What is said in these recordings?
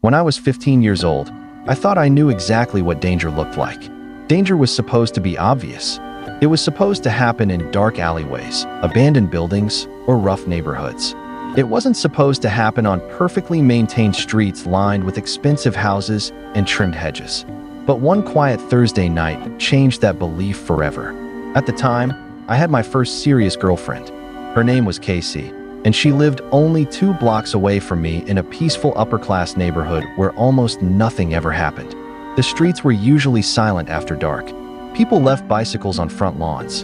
When I was 15 years old, I thought I knew exactly what danger looked like. Danger was supposed to be obvious. It was supposed to happen in dark alleyways, abandoned buildings, or rough neighborhoods. It wasn't supposed to happen on perfectly maintained streets lined with expensive houses and trimmed hedges. But one quiet Thursday night changed that belief forever. At the time, I had my first serious girlfriend. Her name was Casey, and she lived only 2 blocks away from me in a peaceful upper-class neighborhood where almost nothing ever happened. The streets were usually silent after dark. People left bicycles on front lawns.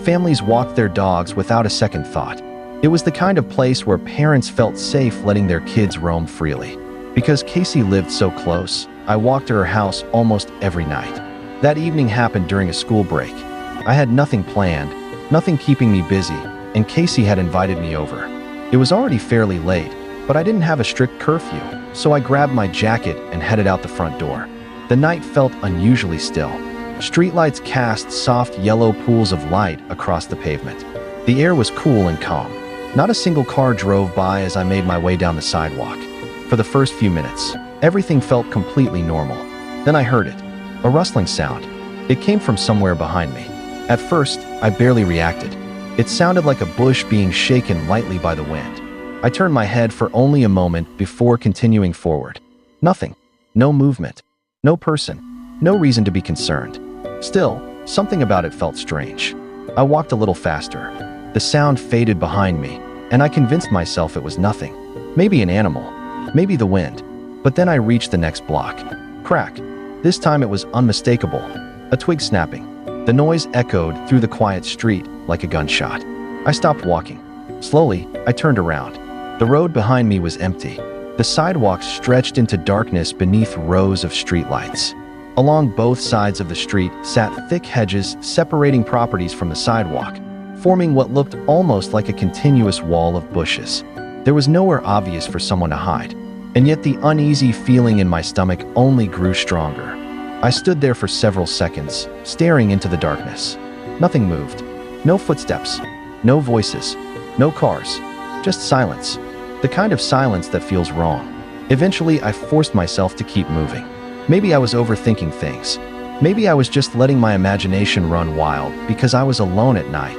Families walked their dogs without a second thought. It was the kind of place where parents felt safe letting their kids roam freely. Because Casey lived so close, I walked to her house almost every night. That evening happened during a school break. I had nothing planned, nothing keeping me busy, and Casey had invited me over. It was already fairly late, but I didn't have a strict curfew, so I grabbed my jacket and headed out the front door. The night felt unusually still. Streetlights cast soft yellow pools of light across the pavement. The air was cool and calm. Not a single car drove by as I made my way down the sidewalk. For the first few minutes, everything felt completely normal. Then I heard it, a rustling sound. It came from somewhere behind me. At first, I barely reacted. It sounded like a bush being shaken lightly by the wind. I turned my head for only a moment before continuing forward. Nothing. No movement. No person. No reason to be concerned. Still, something about it felt strange. I walked a little faster. The sound faded behind me, and I convinced myself it was nothing. Maybe an animal. Maybe the wind. But then I reached the next block. Crack. This time it was unmistakable. A twig snapping. The noise echoed through the quiet street like a gunshot. I stopped walking. Slowly, I turned around. The road behind me was empty. The sidewalk stretched into darkness beneath rows of streetlights. Along both sides of the street sat thick hedges separating properties from the sidewalk, forming what looked almost like a continuous wall of bushes. There was nowhere obvious for someone to hide, and yet the uneasy feeling in my stomach only grew stronger. I stood there for several seconds, staring into the darkness. Nothing moved. No footsteps. No voices. No cars. Just silence. The kind of silence that feels wrong. Eventually, I forced myself to keep moving. Maybe I was overthinking things. Maybe I was just letting my imagination run wild because I was alone at night.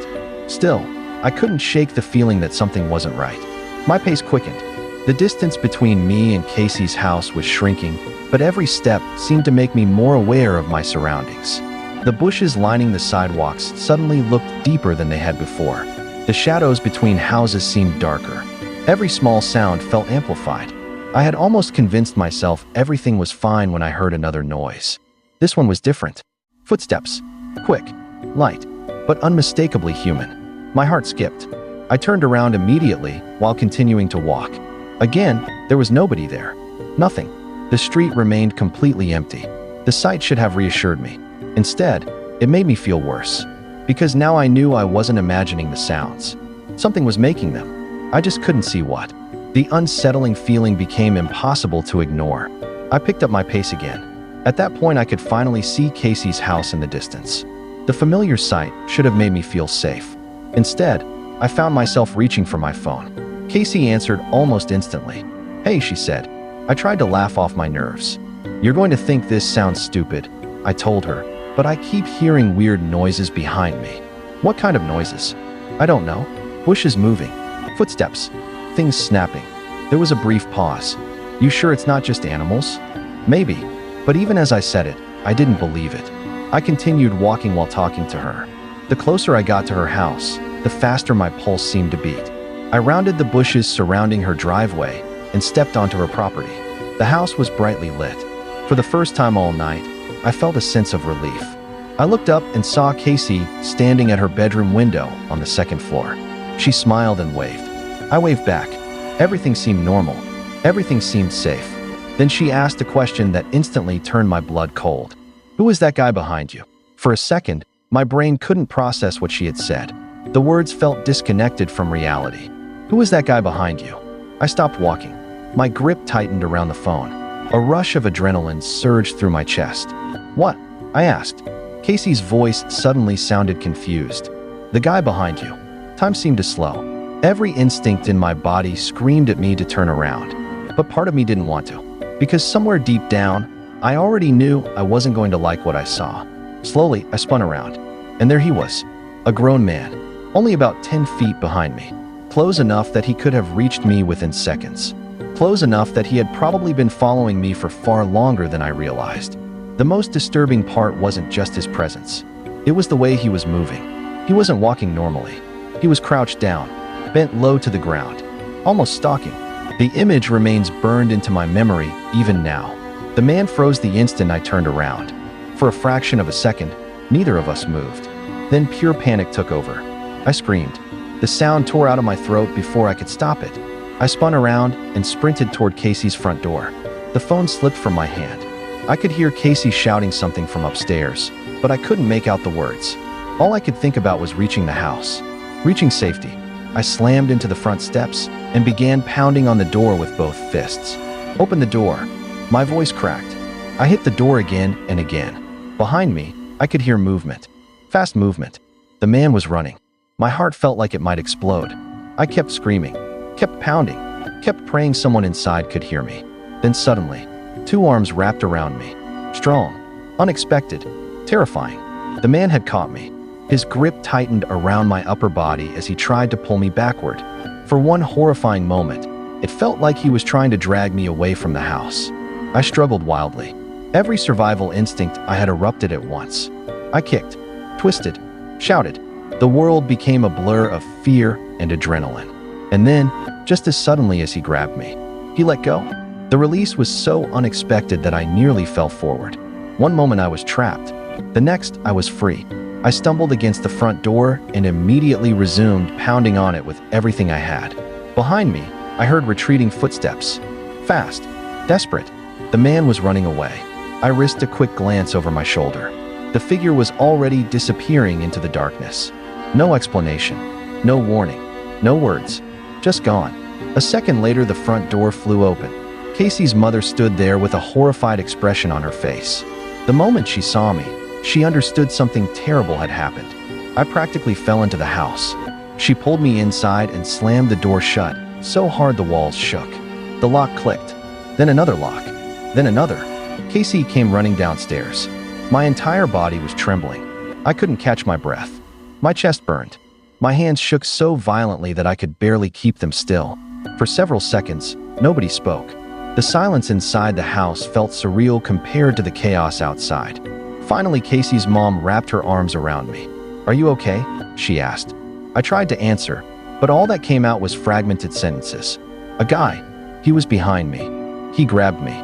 Still, I couldn't shake the feeling that something wasn't right. My pace quickened. The distance between me and Casey's house was shrinking, but every step seemed to make me more aware of my surroundings. The bushes lining the sidewalks suddenly looked deeper than they had before. The shadows between houses seemed darker. Every small sound felt amplified. I had almost convinced myself everything was fine when I heard another noise. This one was different. Footsteps. Quick, light, but unmistakably human. My heart skipped. I turned around immediately while continuing to walk. Again, there was nobody there. Nothing. The street remained completely empty. The sight should have reassured me. Instead, it made me feel worse. Because now I knew I wasn't imagining the sounds. Something was making them. I just couldn't see what. The unsettling feeling became impossible to ignore. I picked up my pace again. At that point, I could finally see Casey's house in the distance. The familiar sight should have made me feel safe. Instead, I found myself reaching for my phone. Casey answered almost instantly. "Hey," she said. I tried to laugh off my nerves. "You're going to think this sounds stupid," I told her, "but I keep hearing weird noises behind me." "What kind of noises?" "I don't know. Bushes moving. Footsteps. Things snapping." There was a brief pause. "You sure it's not just animals?" "Maybe." But even as I said it, I didn't believe it. I continued walking while talking to her. The closer I got to her house, the faster my pulse seemed to beat. I rounded the bushes surrounding her driveway and stepped onto her property. The house was brightly lit. For the first time all night, I felt a sense of relief. I looked up and saw Casey standing at her bedroom window on the second floor. She smiled and waved. I waved back. Everything seemed normal. Everything seemed safe. Then she asked a question that instantly turned my blood cold. "Who is that guy behind you?" For a second, my brain couldn't process what she had said. The words felt disconnected from reality. "Who is that guy behind you?" I stopped walking. My grip tightened around the phone. A rush of adrenaline surged through my chest. "What?" I asked. Casey's voice suddenly sounded confused. "The guy behind you." Time seemed to slow. Every instinct in my body screamed at me to turn around. But part of me didn't want to. because somewhere deep down, I already knew I wasn't going to like what I saw. Slowly, I spun around, and there he was, a grown man, only about 10 feet behind me, close enough that he could have reached me within seconds, close enough that he had probably been following me for far longer than I realized. The most disturbing part wasn't just his presence. It was the way he was moving. He wasn't walking normally. He was crouched down, bent low to the ground, almost stalking. The image remains burned into my memory even now. The man froze the instant I turned around. For a fraction of a second, neither of us moved. Then pure panic took over. I screamed. The sound tore out of my throat before I could stop it. I spun around and sprinted toward Casey's front door. The phone slipped from my hand. I could hear Casey shouting something from upstairs, but I couldn't make out the words. All I could think about was reaching the house, reaching safety. I slammed into the front steps and began pounding on the door with both fists. Open the door. My voice cracked. I hit the door again and again. Behind me, I could hear movement. Fast movement. The man was running. My heart felt like it might explode. I kept screaming, kept pounding, kept praying someone inside could hear me. Then suddenly, two arms wrapped around me. Strong, unexpected, terrifying. The man had caught me. His grip tightened around my upper body as he tried to pull me backward. For one horrifying moment, it felt like he was trying to drag me away from the house. I struggled wildly. Every survival instinct I had erupted at once. I kicked, twisted, shouted. The world became a blur of fear and adrenaline. And then, just as suddenly as he grabbed me, he let go. The release was so unexpected that I nearly fell forward. One moment I was trapped. The next, I was free. I stumbled against the front door and immediately resumed pounding on it with everything I had. Behind me, I heard retreating footsteps. Fast, desperate. The man was running away. I risked a quick glance over my shoulder. The figure was already disappearing into the darkness. No explanation, no warning, no words, just gone. A second later, the front door flew open. Casey's mother stood there with a horrified expression on her face. The moment she saw me, she understood something terrible had happened. I practically fell into the house. She pulled me inside and slammed the door shut, so hard the walls shook. The lock clicked, then another lock, then another. Casey came running downstairs. My entire body was trembling. I couldn't catch my breath. My chest burned. My hands shook so violently that I could barely keep them still. For several seconds, nobody spoke. The silence inside the house felt surreal compared to the chaos outside. Finally, Casey's mom wrapped her arms around me. "Are you okay?" she asked. I tried to answer, but all that came out was fragmented sentences. "A guy. He was behind me. He grabbed me."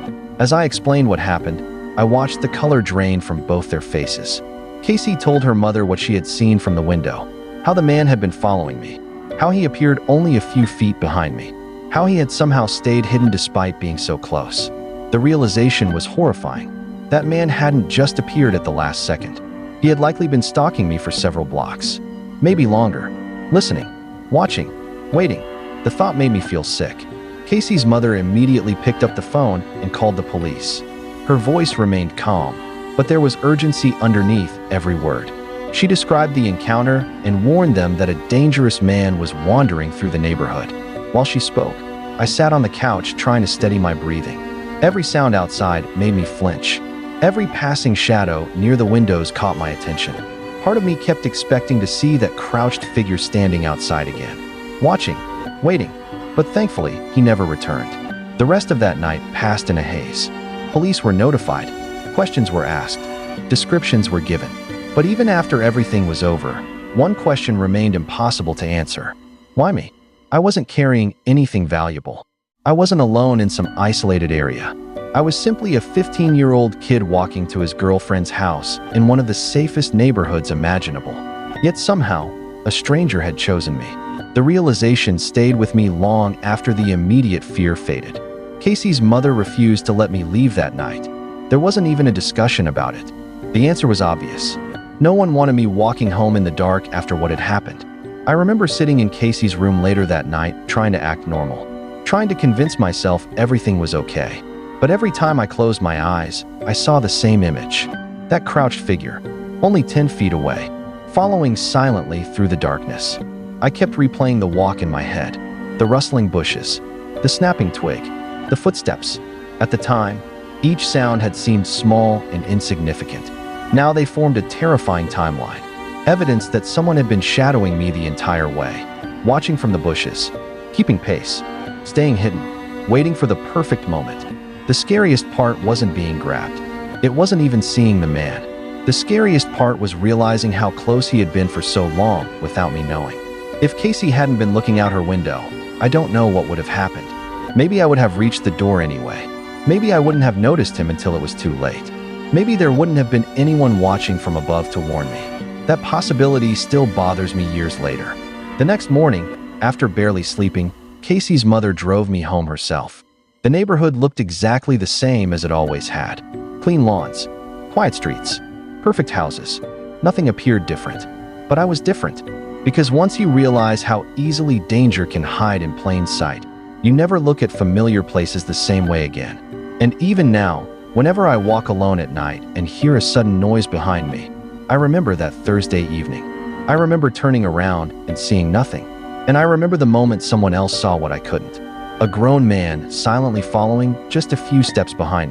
As I explained what happened, I watched the color drain from both their faces. Casey told her mother what she had seen from the window, how the man had been following me, how he appeared only a few feet behind me, how he had somehow stayed hidden despite being so close. The realization was horrifying. That man hadn't just appeared at the last second. He had likely been stalking me for several blocks, maybe longer, listening, watching, waiting. The thought made me feel sick. Casey's mother immediately picked up the phone and called the police. Her voice remained calm, but there was urgency underneath every word. She described the encounter and warned them that a dangerous man was wandering through the neighborhood. While she spoke, I sat on the couch trying to steady my breathing. Every sound outside made me flinch. Every passing shadow near the windows caught my attention. Part of me kept expecting to see that crouched figure standing outside again, watching, waiting, but thankfully he never returned. The rest of that night passed in a haze. Police were notified, questions were asked, descriptions were given. But even after everything was over, one question remained impossible to answer. Why me? I wasn't carrying anything valuable. I wasn't alone in some isolated area. I was simply a 15-year-old kid walking to his girlfriend's house in one of the safest neighborhoods imaginable. Yet somehow, a stranger had chosen me. The realization stayed with me long after the immediate fear faded. Casey's mother refused to let me leave that night. There wasn't even a discussion about it. The answer was obvious. No one wanted me walking home in the dark after what had happened. I remember sitting in Casey's room later that night, trying to act normal, trying to convince myself everything was okay. But every time I closed my eyes, I saw the same image. That crouched figure, only 10 feet away, following silently through the darkness. I kept replaying the walk in my head, the rustling bushes, the snapping twig, the footsteps. At the time, each sound had seemed small and insignificant. Now they formed a terrifying timeline, evidence that someone had been shadowing me the entire way, watching from the bushes, keeping pace, staying hidden, waiting for the perfect moment. The scariest part wasn't being grabbed. It wasn't even seeing the man. The scariest part was realizing how close he had been for so long without me knowing. If Casey hadn't been looking out her window, I don't know what would have happened. Maybe I would have reached the door anyway. Maybe I wouldn't have noticed him until it was too late. Maybe there wouldn't have been anyone watching from above to warn me. That possibility still bothers me years later. The next morning, after barely sleeping, Casey's mother drove me home herself. The neighborhood looked exactly the same as it always had. Clean lawns, quiet streets, perfect houses. Nothing appeared different. But I was different. Because once you realize how easily danger can hide in plain sight, you never look at familiar places the same way again. And even now, whenever I walk alone at night and hear a sudden noise behind me, I remember that Thursday evening. I remember turning around and seeing nothing. And I remember the moment someone else saw what I couldn't. A grown man silently following just a few steps behind me.